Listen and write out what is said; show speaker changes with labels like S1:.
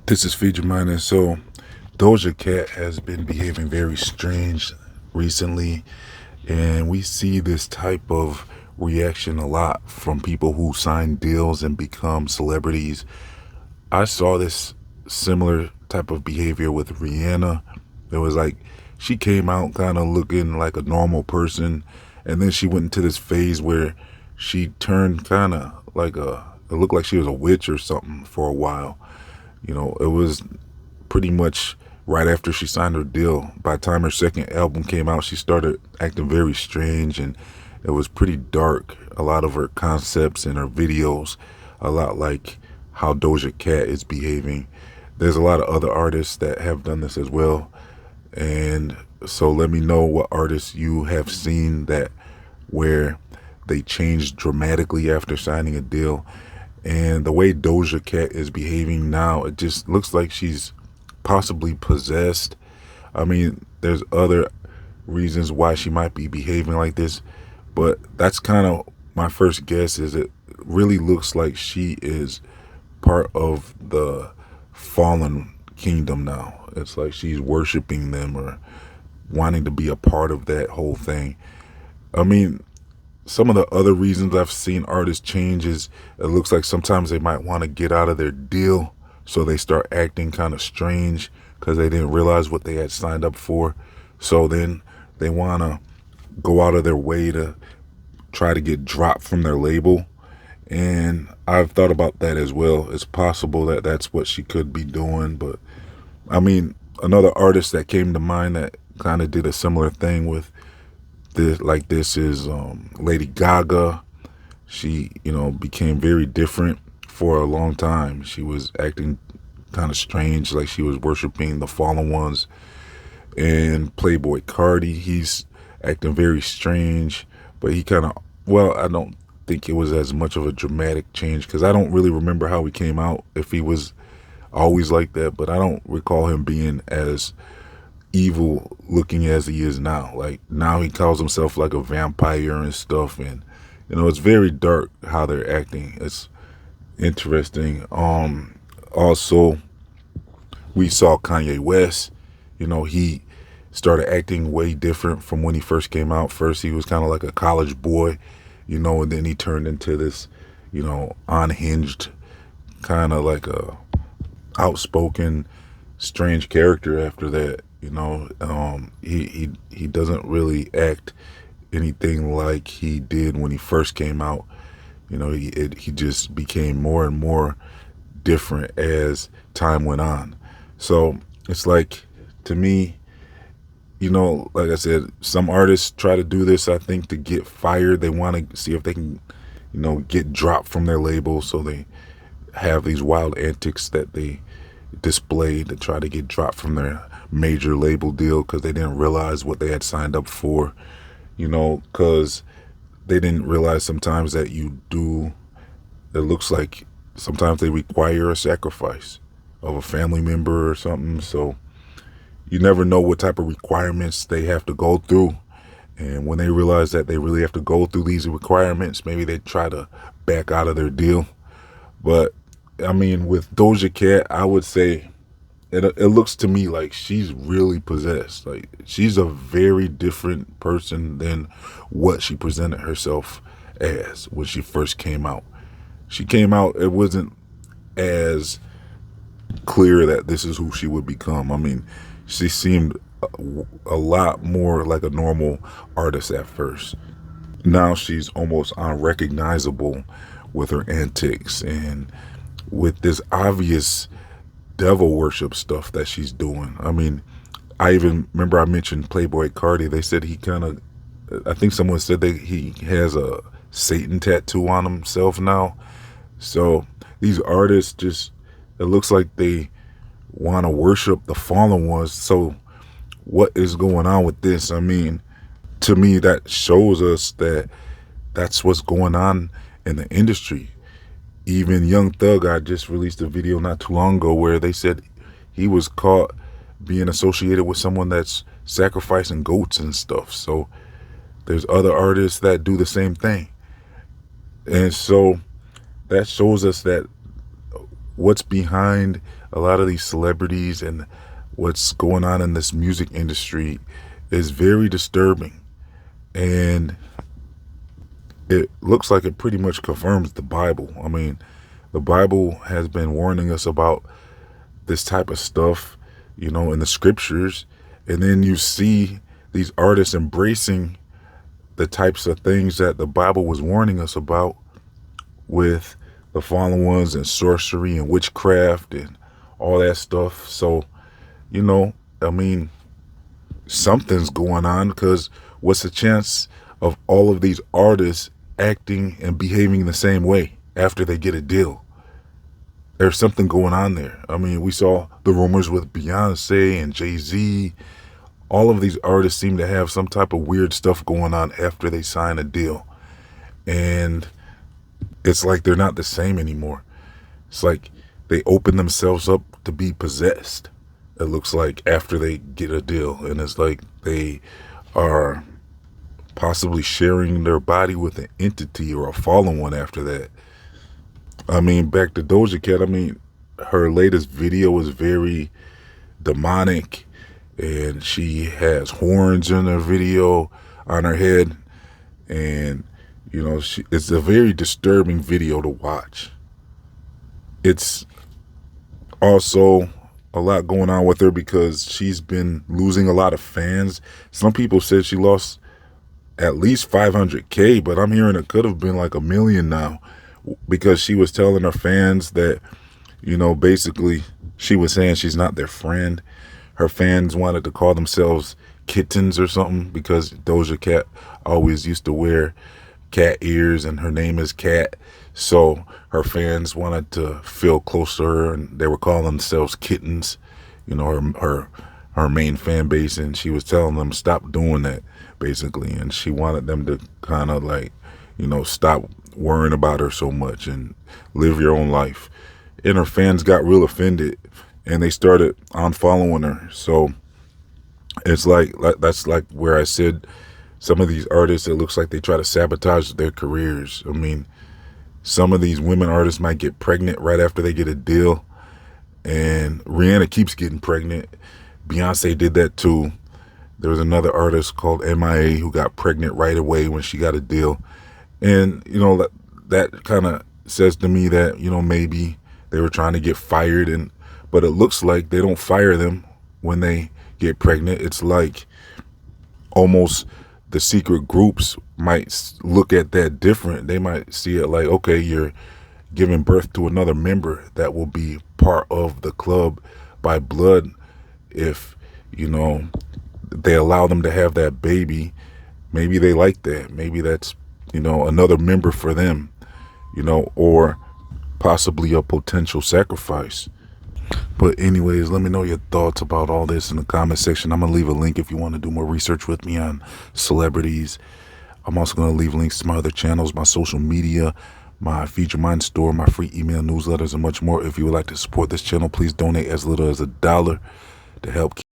S1: This is Feature Miner. So, Doja Cat has been behaving very strange recently, and we see this type of reaction a lot from people who sign deals and become celebrities. I saw this similar type of behavior with Rihanna. It was like she came out kind of looking like a normal person, and then she went into this phase where she turned kind of like it looked like she was a witch or something for a while. It was pretty much right after she signed her deal. By the time her second album came out, she started acting very strange, and it was pretty dark. A lot of her concepts and her videos, a lot like how Doja Cat is behaving. There's a lot of other artists that have done this as well. And so let me know what artists you have seen that where they changed dramatically after signing a deal. And the way Doja Cat is behaving now, it just looks like she's possibly possessed. I mean, there's other reasons why she might be behaving like this, but that's kind of my first guess. Is it really looks like she is part of the fallen kingdom now. It's like she's worshiping them or wanting to be a part of that whole thing. I mean, some of the other reasons I've seen artists change is it looks like sometimes they might want to get out of their deal, so they start acting kind of strange because they didn't realize what they had signed up for. So then they want to go out of their way to try to get dropped from their label. And I've thought about that as well. It's possible that that's what she could be doing. But I mean, another artist that came to mind that kind of did a similar thing with this is Lady Gaga. She, became very different for a long time. She was acting kind of strange, like she was worshiping the fallen ones. And Playboy Cardi, he's acting very strange, but he kind of, well, I don't think it was as much of a dramatic change because I don't really remember how he came out, if he was always like that, but I don't recall him being as evil looking as he is now. Like now he calls himself like a vampire and stuff, and it's very dark how they're acting. It's interesting. Also, we saw Kanye West. He started acting way different from when he first came out. First he was kind of like a college boy, and then he turned into this, unhinged, kind of like a outspoken, strange character after that. He doesn't really act anything like he did when he first came out. He just became more and more different as time went on. So it's like, to me, like I said, some artists try to do this, I think, to get fired. They want to see if they can, get dropped from their label. So they have these wild antics that they display to try to get dropped from their major label deal because they didn't realize what they had signed up for, because they didn't realize sometimes that it looks like sometimes they require a sacrifice of a family member or something. So you never know what type of requirements they have to go through. And when they realize that they really have to go through these requirements, maybe they try to back out of their deal. But I mean, with Doja Cat, I would say it looks to me like she's really possessed. Like she's a very different person than what she presented herself as when she first came out. She came out, it wasn't as clear that this is who she would become. I mean, she seemed a lot more like a normal artist at first. Now she's almost unrecognizable with her antics and with this obvious devil worship stuff that she's doing. I mean, I even remember I mentioned Playboy Cardi. They said I think someone said that he has a Satan tattoo on himself now. So these artists it looks like they want to worship the fallen ones. So what is going on with this? I mean, to me, that shows us that that's what's going on in the industry. Even Young Thug, I just released a video not too long ago where they said he was caught being associated with someone that's sacrificing goats and stuff. So there's other artists that do the same thing. And so that shows us that what's behind a lot of these celebrities and what's going on in this music industry is very disturbing. And it looks like it pretty much confirms the Bible. I mean, the Bible has been warning us about this type of stuff, you know, in the scriptures. And then you see these artists embracing the types of things that the Bible was warning us about, with the fallen ones and sorcery and witchcraft and all that stuff. So, you know, I mean, something's going on, because what's the chance of all of these artists acting and behaving the same way after they get a deal? There's something going on there. I mean, we saw the rumors with Beyonce and Jay-Z. All of these artists seem to have some type of weird stuff going on after they sign a deal. And it's like they're not the same anymore. It's like they open themselves up to be possessed, it looks like, after they get a deal. And it's like they are possibly sharing their body with an entity or a fallen one after that. I mean, back to Doja Cat, I mean, her latest video was very demonic, and she has horns in her video on her head. And, you know, it's a very disturbing video to watch. It's also a lot going on with her because she's been losing a lot of fans. Some people said she lost at least 500K, but I'm hearing it could have been like 1 million now, because she was telling her fans that, you know, basically she was saying she's not their friend. Her fans wanted to call themselves kittens or something, because Doja Cat always used to wear cat ears and her name is Cat. So her fans wanted to feel close to her, and they were calling themselves kittens, you know, her main fan base. And she was telling them stop doing that, basically. And she wanted them to kind of like, you know, stop worrying about her so much and live your own life. And her fans got real offended, and they started unfollowing her. So it's like that's like where I said some of these artists, it looks like they try to sabotage their careers. I mean, some of these women artists might get pregnant right after they get a deal, and Rihanna keeps getting pregnant. Beyonce did that too. There was another artist called MIA who got pregnant right away when she got a deal. And, you know, that kind of says to me that, you know, maybe they were trying to get fired, but it looks like they don't fire them when they get pregnant. It's like almost the secret groups might look at that different. They might see it like, okay, you're giving birth to another member that will be part of the club by blood. If, you know, they allow them to have that baby, maybe they like that. Maybe that's, you know, another member for them, you know, or possibly a potential sacrifice. But anyways, let me know your thoughts about all this in the comment section. I'm going to leave a link if you want to do more research with me on celebrities. I'm also going to leave links to my other channels, my social media, my Feature Mind store, my free email newsletters, and much more. If you would like to support this channel, please donate as little as $1 to help keep